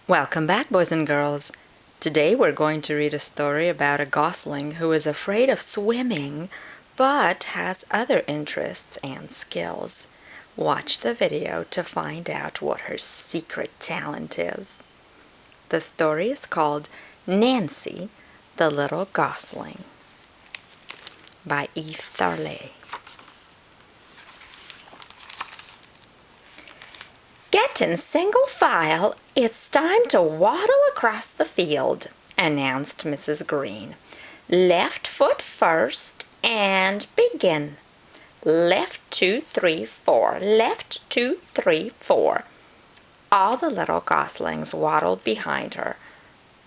Welcome back, boys and girls. Today we're going to read a story about a gosling who is afraid of swimming but has other interests and skills. Watch the video to find out what her secret talent is. The story is called Nancy, the Little Gosling by Eve Tharley. Get in single file. It's time to waddle across the field, announced Mrs. Green. Left foot first and begin. Left 2, 3, 4. Left 2, 3, 4. All the little goslings waddled behind her.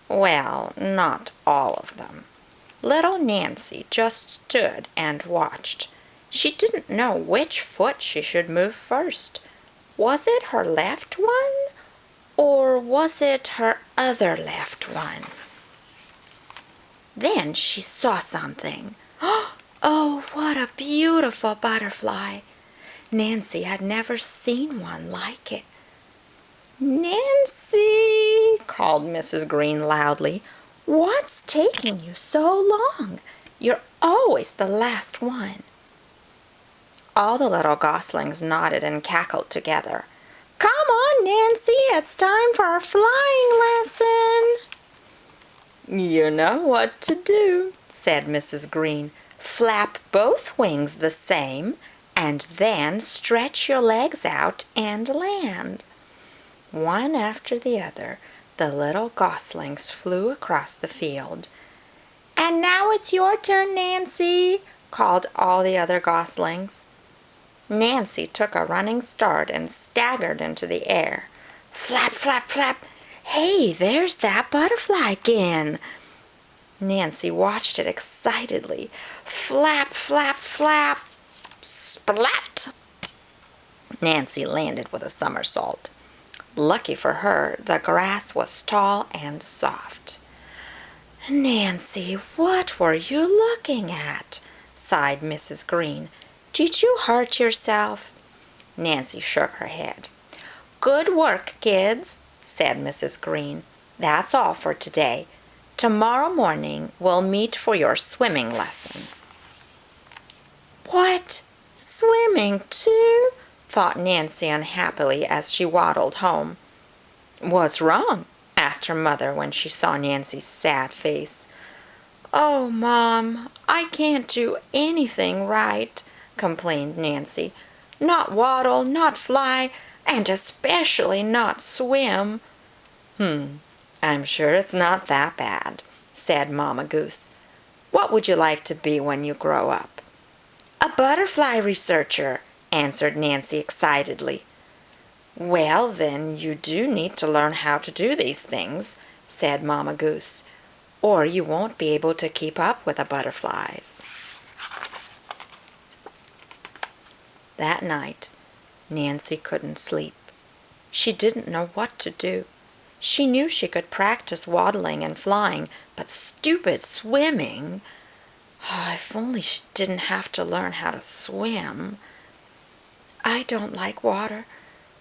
Well, not all of them. Little Nancy just stood and watched. She didn't know which foot she should move first. Was it her left one, or was it her other left one? Then she saw something. Oh, what a beautiful butterfly! Nancy had never seen one like it. Nancy, called Mrs. Green loudly, what's taking you so long? You're always the last one. All the little goslings nodded and cackled together. Come on, Nancy, it's time for our flying lesson. You know what to do, said Mrs. Green. Flap both wings the same, and then stretch your legs out and land. One after the other, the little goslings flew across the field. And now it's your turn, Nancy, called all the other goslings. Nancy took a running start and staggered into the air. Flap, flap, flap. Hey, there's that butterfly again. Nancy watched it excitedly. Flap, flap, flap. Splat! Nancy landed with a somersault. Lucky for her, the grass was tall and soft. Nancy, what were you looking at? Sighed Mrs. Green. Did you hurt yourself? Nancy shook her head. Good work, kids, said Mrs. Green. That's all for today. Tomorrow morning we'll meet for your swimming lesson. What? Swimming too? Thought Nancy unhappily as she waddled home. What's wrong? Asked her mother when she saw Nancy's sad face. Oh, Mom, I can't do anything right, complained Nancy. Not waddle, not fly, and especially not swim. I'm sure it's not that bad, said Mamma Goose. What would you like to be when you grow up? A butterfly researcher, answered Nancy excitedly. Well, then you do need to learn how to do these things, said Mamma Goose, or you won't be able to keep up with the butterflies. That night, Nancy couldn't sleep. She didn't know what to do. She knew she could practice waddling and flying, but stupid swimming! Oh, if only she didn't have to learn how to swim. I don't like water,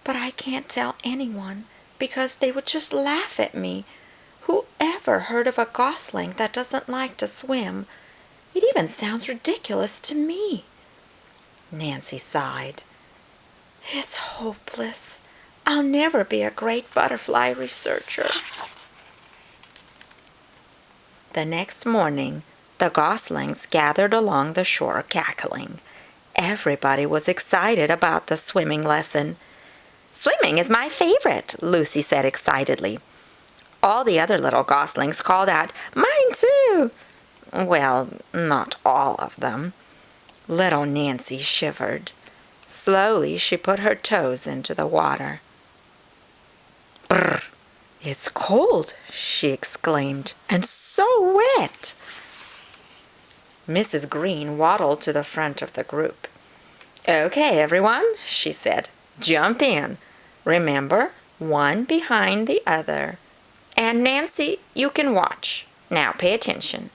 but I can't tell anyone because they would just laugh at me. Who ever heard of a gosling that doesn't like to swim? It even sounds ridiculous to me. Nancy sighed. It's hopeless. I'll never be a great butterfly researcher. The next morning, the goslings gathered along the shore cackling. Everybody was excited about the swimming lesson. Swimming is my favorite, Lucy said excitedly. All the other little goslings called out, Mine too! Well, not all of them. Little Nancy shivered. Slowly she put her toes into the water. Brr! It's cold, she exclaimed, and so wet. Mrs. Green waddled to the front of the group. Okay, everyone, she said, jump in. Remember, one behind the other. And Nancy, you can watch. Now pay attention.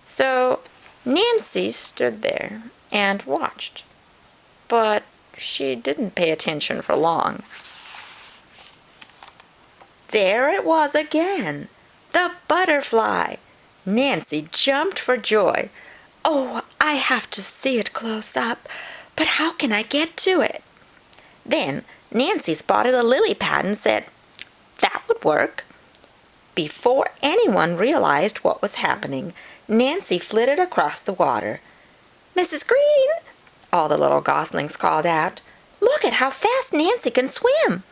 So Nancy stood there and watched, but she didn't pay attention for long. There it was again, the butterfly. Nancy jumped for joy. "Oh, I have to see it close up, but how can I get to it?" Then Nancy spotted a lily pad and said, "That would work." Before anyone realized what was happening, Nancy flitted across the water. "Mrs. Green," all the little goslings called out, "look at how fast Nancy can swim."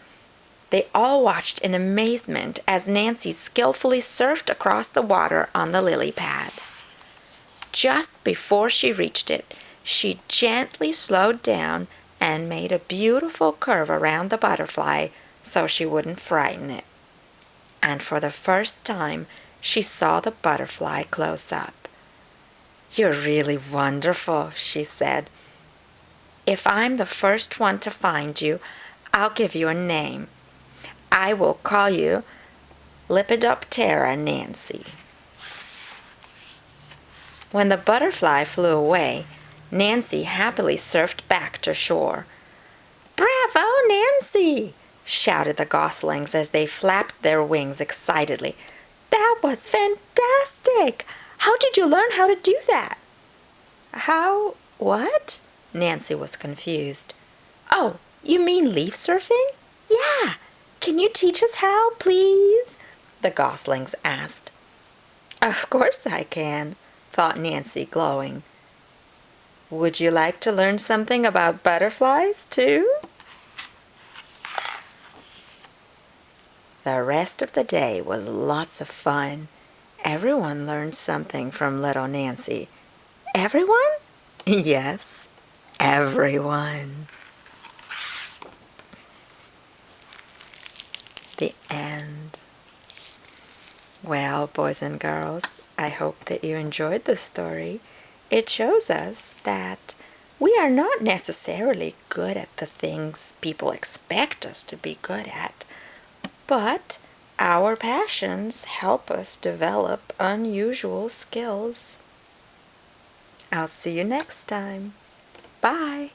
They all watched in amazement as Nancy skillfully surfed across the water on the lily pad. Just before she reached it, she gently slowed down and made a beautiful curve around the butterfly so she wouldn't frighten it. And for the first time, she saw the butterfly close up. "You're really wonderful," she said. "If I'm the first one to find you, I'll give you a name. I will call you Lepidoptera Nancy." When the butterfly flew away, Nancy happily surfed back to shore. "Bravo, Nancy!" shouted the goslings as they flapped their wings excitedly. "That was fantastic! How did you learn how to do that?" "How? What?" Nancy was confused. "Oh, you mean leaf surfing?" "Yeah. Can you teach us how, please?" the goslings asked. "Of course I can," thought Nancy, glowing. "Would you like to learn something about butterflies, too?" The rest of the day was lots of fun. Everyone learned something from little Nancy. Everyone? Yes, everyone. The end. Well, boys and girls, I hope that you enjoyed the story. It shows us that we are not necessarily good at the things people expect us to be good at, but our passions help us develop unusual skills. I'll see you next time. Bye.